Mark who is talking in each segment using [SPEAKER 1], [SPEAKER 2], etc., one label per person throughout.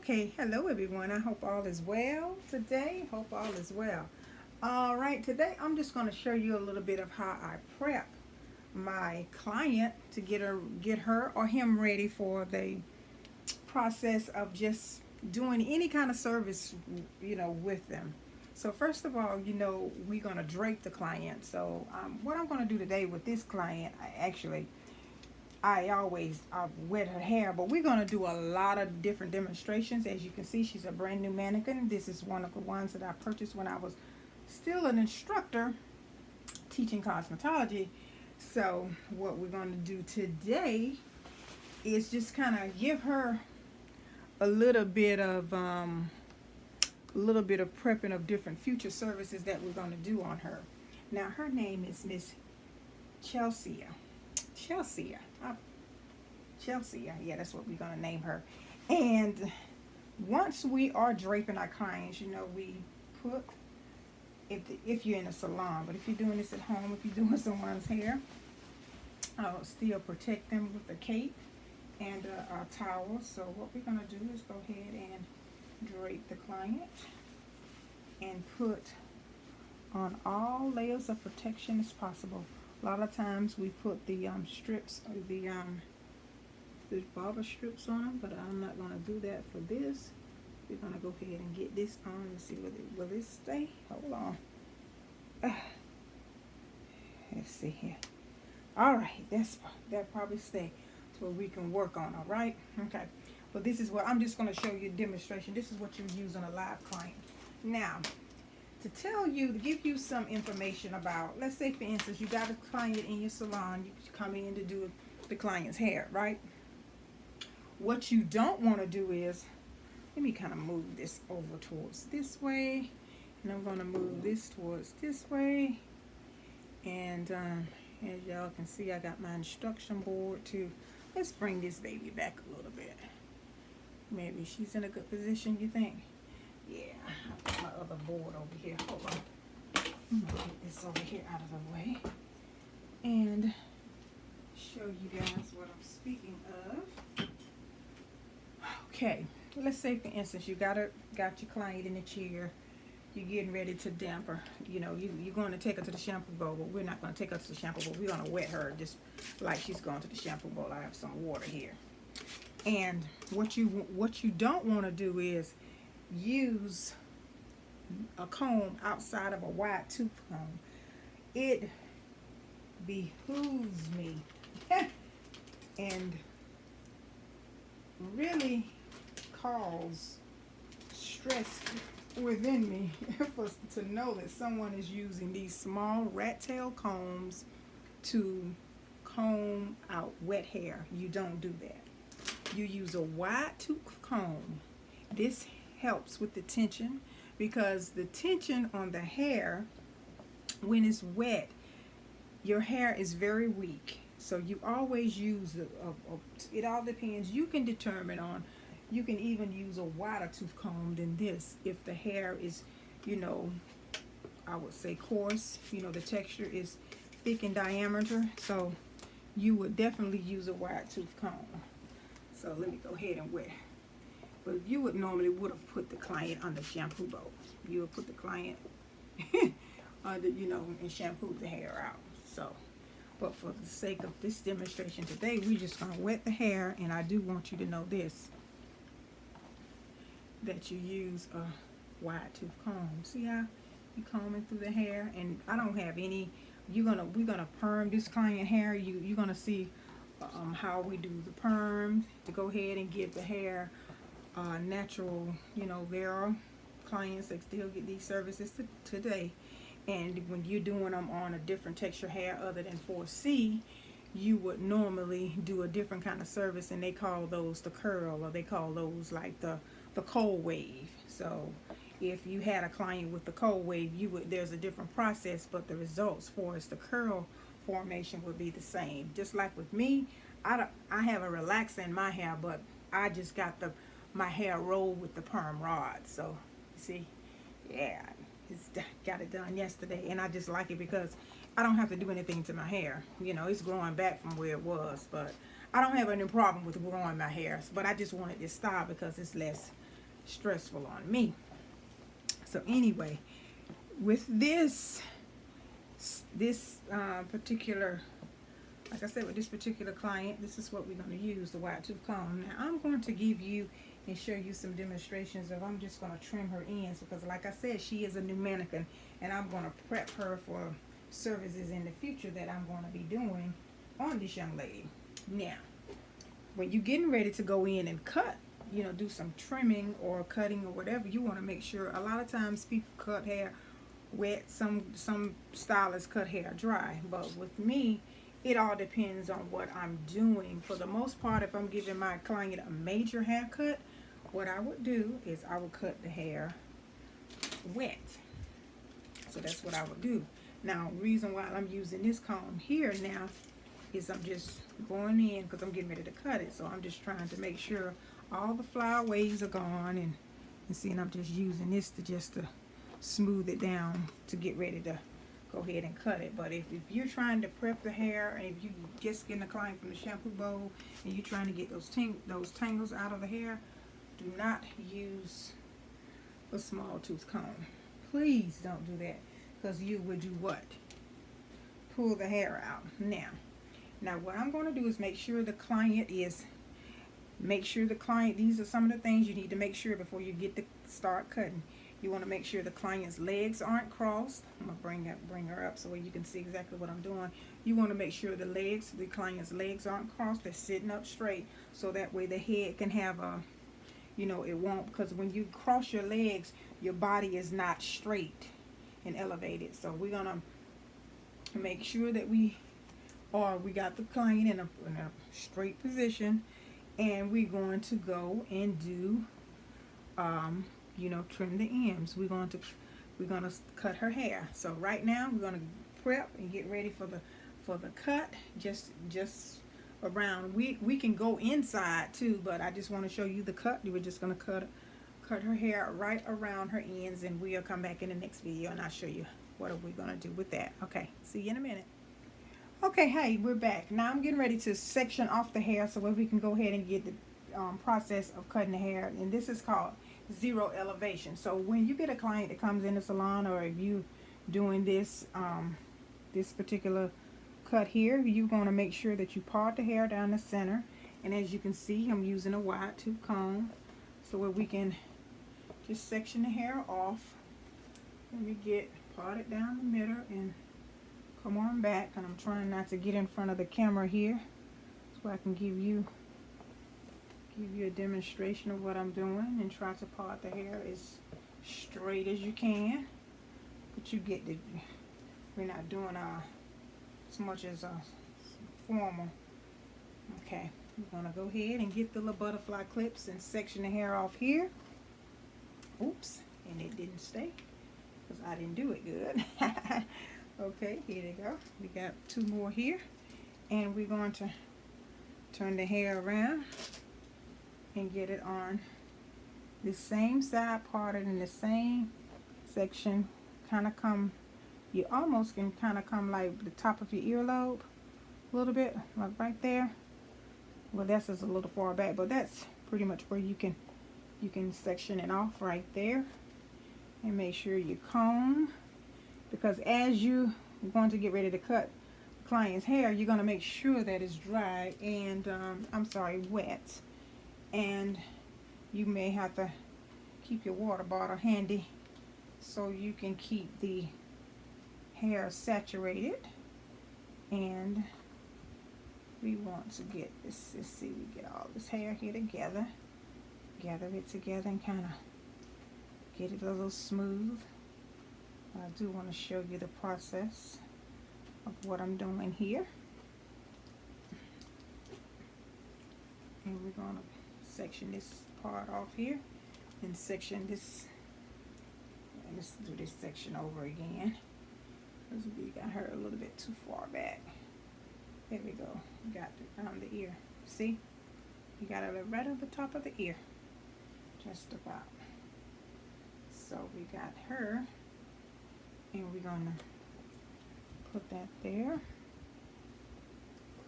[SPEAKER 1] Okay, hello everyone. I hope all is well today. Hope all is well. All right, today I'm just going to show you a little bit of how I prep my client to get her or him ready for the process of just doing any kind of service, with them. So first of all, we're going to drape the client. So what I'm going to do today with this client, I wet her hair, but we're gonna do a lot of different demonstrations. As you can see, she's a brand new mannequin. This is one of the ones that I purchased when I was still an instructor teaching cosmetology. So what we're gonna do today is just kind of give her a little bit of prepping of different future services that we're gonna do on her. Now her name is Miss Chelsea. Chelsea. Chelsea. Yeah, that's what we're gonna name her. And once we are draping our clients, we put if you're in a salon, but if you're doing this at home, if you're doing someone's hair, I'll still protect them with a cape and a towel. So what we're gonna do is go ahead and drape the client and put on all layers of protection as possible. A lot of times we put the strips or the barber strips on them, but I'm not going to do that for this. We're going to go ahead and get this on and see will it stay. Hold on. Let's see here. All right, that probably stay so we can work on. All right, okay. But this is what I'm just going to show you a demonstration. This is what you use on a live client. Now, to give you some information about, let's say for instance, you got a client in your salon, you're coming in to do the client's hair, right? What you don't want to do is, let me kind of move this over towards this way, and I'm going to move this towards this way. And as y'all can see, I got my instruction board too. Let's bring this baby back a little bit. Maybe she's in a good position, you think? Yeah, I've got my other board over here. Hold on. I'm going to get this over here out of the way and show you guys what I'm speaking of. Okay, let's say for instance you got your client in the chair, you're getting ready to damp her. You're going to take her to the shampoo bowl, but we're not going to take her to the shampoo bowl. We're going to wet her just like she's going to the shampoo bowl. I have some water here. And what you don't want to do is use a comb outside of a wide tooth comb. It behooves me and really cause stress within me to know that someone is using these small rat tail combs to comb out wet hair. You don't do that. You use a wide tooth comb. This helps with the tension, because the tension on the hair when it's wet, your hair is very weak. So you always use it all depends. You can determine on, you can even use a wider tooth comb than this if the hair is, I would say coarse, the texture is thick in diameter. So you would definitely use a wide tooth comb. So let me go ahead and wet. But you would have put the client on the shampoo bowl. You would put the client under, and shampoo the hair out. So, but for the sake of this demonstration today, we're just gonna wet the hair, and I do want you to know this, that you use a wide tooth comb. See how you combing through the hair? And I don't have any, we're gonna perm this client hair. You're gonna see how we do the perm to go ahead and give the hair natural. There are clients that still get these services today, and when you're doing them on a different texture hair other than 4C, you would normally do a different kind of service, and they call those the curl, or they call those like the cold wave. So if you had a client with the cold wave, there's a different process, but the results for the curl formation would be the same. Just like with me, I have a relaxer in my hair, but I just got my hair rolled with the perm rod. So see, yeah, got it done yesterday, and I just like it because I don't have to do anything to my hair. It's growing back from where it was, but I don't have any problem with growing my hair. But I just wanted this style because it's less stressful on me. So anyway, with this particular, like I said, with this particular client, this is what we're going to use, the wide tooth comb. Now I'm going to give you and show you some demonstrations of, I'm just going to trim her ends, because like I said, she is a new mannequin, and I'm going to prep her for services in the future that I'm going to be doing on this young lady. Now, when you're getting ready to go in and cut, you know, do some trimming or cutting or whatever, you want to make sure, a lot of times people cut hair wet, some stylists cut hair dry, but with me, it all depends on what I'm doing. For the most part, if I'm giving my client a major haircut, what I would do is I would cut the hair wet. So that's what I would do. Now, reason why I'm using this comb here now is I'm just going in because I'm getting ready to cut it. So I'm just trying to make sure all the flyaways are gone, and seeing I'm just using this to smooth it down to get ready to go ahead and cut it. But if you're trying to prep the hair, and if you just getting a client from the shampoo bowl and you're trying to get those tangles out of the hair, do not use a small tooth comb. Please don't do that, because you would do what? Pull the hair out. Now what I'm going to do is make sure the client, these are some of the things you need to make sure before you get to start cutting. You want to make sure the client's legs aren't crossed. I'm going to bring her up so you can see exactly what I'm doing. You want to make sure the client's legs aren't crossed. They're sitting up straight, so that way the head can have a, you know, it won't, because when you cross your legs, your body is not straight and elevated. So we're going to make sure that we got the client in a straight position, and we're going to go and do, you know, trim the ends. We're going to cut her hair. So right now we're going to prep and get ready for the cut. Just around. We can go inside too, but I just want to show you the cut. We're just going to cut her hair right around her ends, and we'll come back in the next video and I'll show you what are we going to do with that. Okay, see you in a minute. Okay, hey, we're back. Now I'm getting ready to section off the hair so we can go ahead and get the process of cutting the hair, and this is called zero elevation. So when you get a client that comes in the salon, or if you doing this this particular cut here, you want to make sure that you part the hair down the center, and as you can see, I'm using a wide tooth comb so where we can just section the hair off. Let me get parted down the middle and come on back, and I'm trying not to get in front of the camera here so I can give you a demonstration of what I'm doing, and try to part the hair as straight as you can. But you get the, we're not doing as much as formal. Okay, we're gonna go ahead and get the little butterfly clips and section the hair off here. Oops, and it didn't stay because I didn't do it good. Okay, here they go. We got two more here, and we're going to turn the hair around and get it on the same side, parted in the same section. Kind of come, you almost can kind of come like the top of your earlobe a little bit, like right there. Well, that's just a little far back, but that's pretty much where you can section it off right there. And make sure you comb, because as you're going to get ready to cut the client's hair, you're going to make sure that it's dry and wet, and you may have to keep your water bottle handy so you can keep the hair saturated. And we want to get this, let's see, we get all this hair here together, gather it together and kind of get it a little smooth. I do want to show you the process of what I'm doing here. And we're going to section this part off here and section this, and let's do this section over again because we got her a little bit too far back. There we go. We got the ear. See? You got it right on the top of the ear. Just about. So we got her, and we're gonna put that there.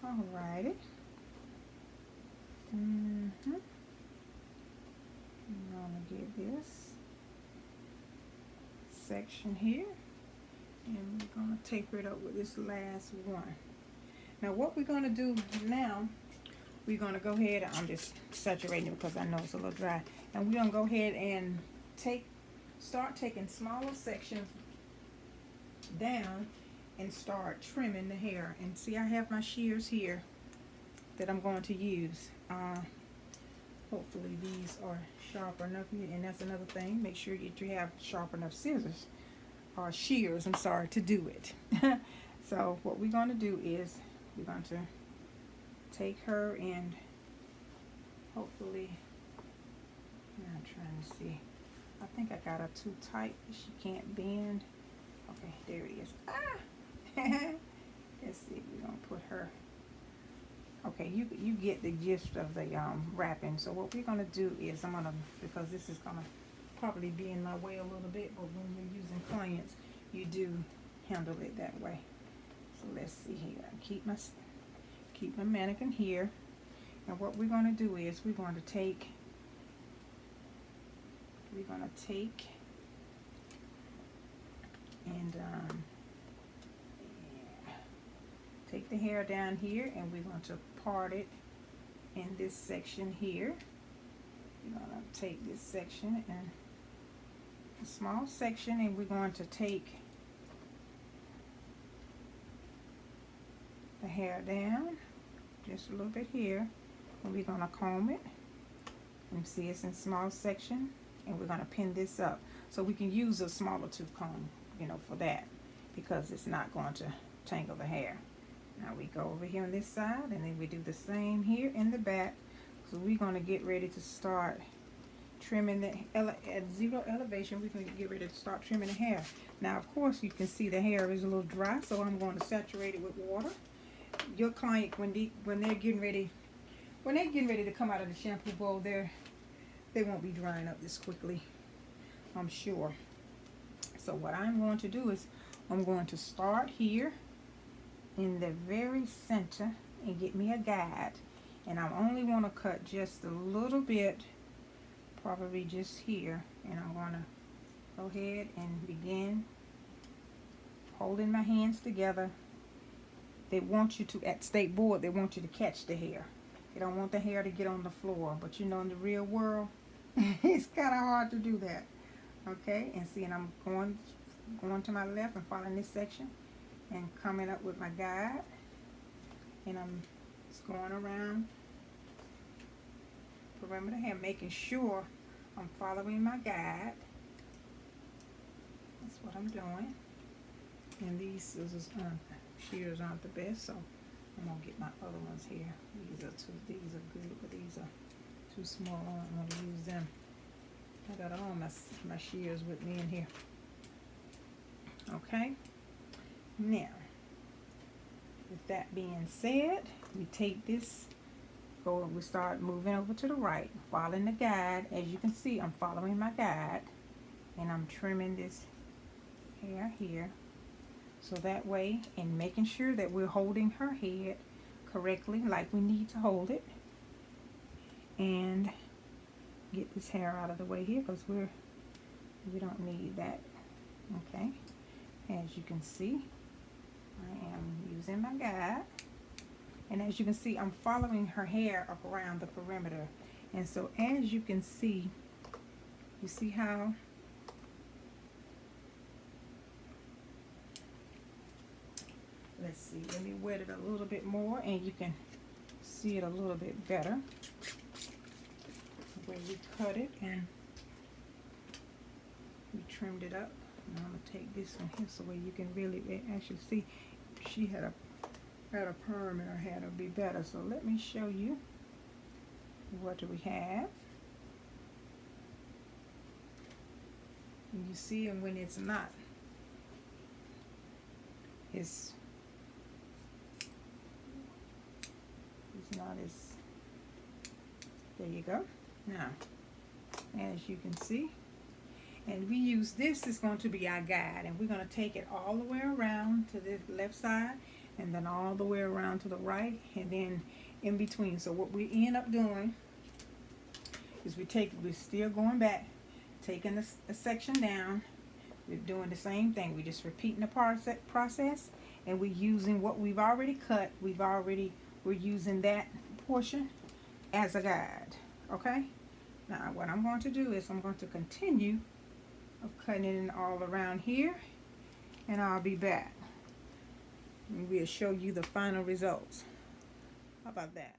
[SPEAKER 1] Alrighty. I'm gonna get this section here, and we're going to taper it up with this last one. Now what we're going to do now, we're going to go ahead, I'm just saturating it because I know it's a little dry, and we're going to go ahead and start taking smaller sections down and start trimming the hair. And see, I have my shears here that I'm going to use. Hopefully these are sharp enough, and that's another thing, make sure that you have sharp enough scissors or shears, I'm sorry, to do it. So what we're going to do is we're going to take her and hopefully, I'm trying to see, I think I got her too tight, she can't bend. Okay, there it is. Let's see, we're going to put her. Okay, you get the gist of the wrapping. So what we're going to do is I'm going to, because this is going to probably be in my way a little bit, but when you're using clients, you do handle it that way. So let's see here. Keep my mannequin here. And what we're going to do is we're going to take and take the hair down here, and we're going to part it in this section here. We're going to take this section and a small section, and we're going to take the hair down just a little bit here, and we're going to comb it. And see, it's in small section, and we're going to pin this up. So we can use a smaller tooth comb, you know, for that, because it's not going to tangle the hair. Now we go over here on this side, and then we do the same here in the back. So we're going to get ready to start trimming at zero elevation. We're going to get ready to start trimming the hair. Now of course you can see the hair is a little dry, so I'm going to saturate it with water. Your client, when they're getting ready to come out of the shampoo bowl, they won't be drying up this quickly, I'm sure. So what I'm going to do is I'm going to start here in the very center and get me a guide, and I only want to cut just a little bit, probably just here, and I'm going to go ahead and begin holding my hands together. They want you to, at State Board, they want you to catch the hair. They don't want the hair to get on the floor, but you know, in the real world it's kind of hard to do that. Okay, and see, and I'm going to my left and following this section and coming up with my guide, and I'm just going around perimeter hair, making sure I'm following my guide. That's what I'm doing. And these scissors shears aren't the best, so I'm gonna get my other ones here. These are good, but these are too small. I'm gonna use them. I got all my shears with me in here. Okay. Now, with that being said, we take this, we start moving over to the right, following the guide. As you can see, I'm following my guide, and I'm trimming this hair here. So that way, and making sure that we're holding her head correctly, like we need to hold it, and get this hair out of the way here, because we don't need that. Okay, as you can see, I am using my guide, and as you can see, I'm following her hair up around the perimeter. And so as you can see, you see how let's see, let me wet it a little bit more, and you can see it a little bit better the way we cut it, and we trimmed it up. Now I'm gonna take this one here so where you can really actually see. If she had a perm in her hair, it'll be better. So let me show you. What do we have? And you see, and when it's not, it's not as, there you go. Now, as you can see, and we use this is going to be our guide, and we're going to take it all the way around to the left side, and then all the way around to the right, and then in between. So what we end up doing is we're still going back taking a section down. We're doing the same thing. We're just repeating the process, and we're using what we've already cut. We're using that portion as a guide. Okay? Now what I'm going to do is I'm going to continue of cutting it in all around here, and I'll be back. And we'll show you the final results. How about that?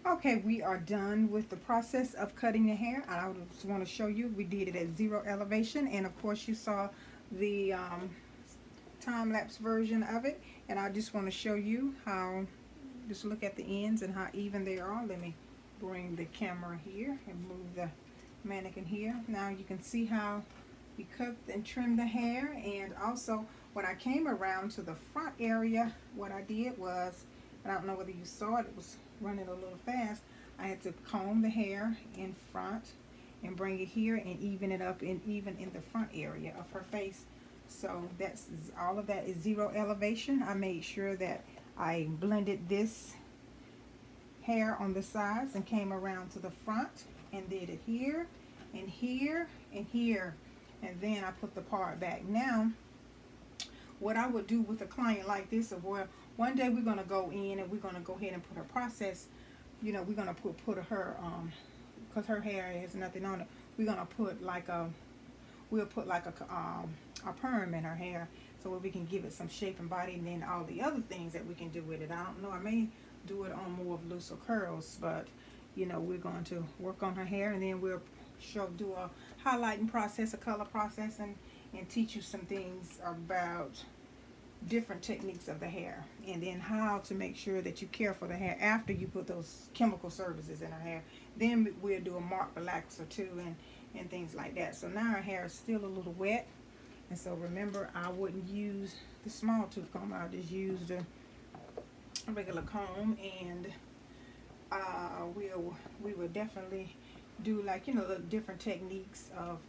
[SPEAKER 1] Okay, we are done with the process of cutting the hair. I just want to show you we did it at 0 elevation, and of course you saw the time-lapse version of it, and I just want to show you how, just look at the ends and how even they are. Let me bring the camera here and move the mannequin here. Now you can see how we cut and trimmed the hair, and also when I came around to the front area, what I did was, I don't know whether you saw it, it was running a little fast. I had to comb the hair in front and bring it here and even it up, and even in the front area of her face. So that's all of that is 0 elevation. I made sure that I blended this hair on the sides and came around to the front and did it here and here and here, and then I put the part back. Now what I would do with a client like this, of where one day we're going to go in and we're going to go ahead and put her process, you know, we're going to put her because her hair has nothing on it, we're going to put like a, we'll put like a perm in her hair so we can give it some shape and body, and then all the other things that we can do with it. I don't know, I may do it on more of looser curls, but you know, we're going to work on her hair, and then we'll do a highlighting process, a color process, and teach you some things about different techniques of the hair, and then how to make sure that you care for the hair after you put those chemical services in her hair. Then we'll do a mark relaxer too, and things like that. So now her hair is still a little wet, and so remember, I wouldn't use the small tooth comb. I'll just use the regular comb, and we will definitely do, like, you know, the different techniques of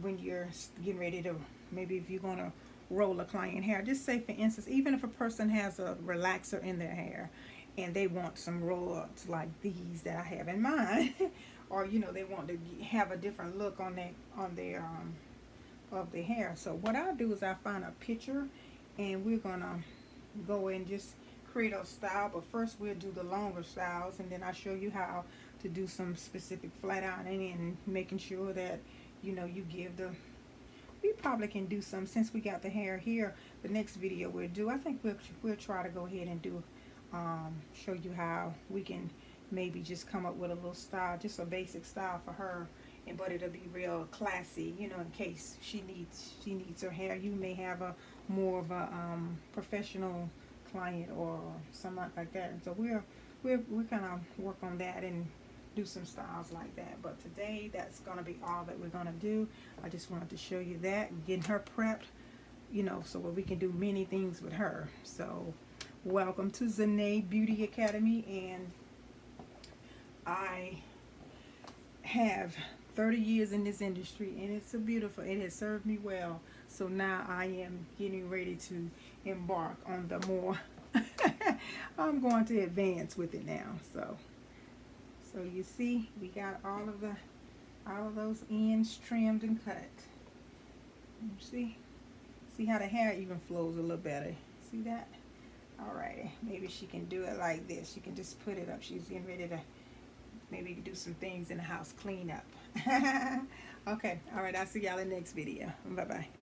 [SPEAKER 1] when you're getting ready to, maybe if you're going to roll a client hair, just say for instance, even if a person has a relaxer in their hair and they want some roll-ups like these that I have in mind or you know, they want to have a different look on their of the hair. So what I'll do is I find a picture, and we're gonna go and just create a style, but first we'll do the longer styles, and then I'll show you how to do some specific flat ironing and making sure that, you know, you give the, we probably can do some, since we got the hair here, the next video we'll do, I think we'll try to go ahead and do show you how we can maybe just come up with a little style, just a basic style for her, and but it'll be real classy, you know, in case she needs her hair. You may have a more of a professional client or something like that, and so we're gonna work on that and do some styles like that. But today that's gonna be all that we're gonna do. I just wanted to show you that, getting her prepped, you know, so we can do many things with her. So welcome to Zanae Beauty Academy, and I have 30 years in this industry, and it's a beautiful, it has served me well. So now I am getting ready to embark on the more I'm going to advance with it now. So you see, we got all of those ends trimmed and cut. You see how the hair even flows a little better. See that? Alrighty, maybe she can do it like this. She can just put it up. She's getting ready to maybe do some things in the house, clean up. Okay, alright, I'll see y'all in the next video. Bye bye.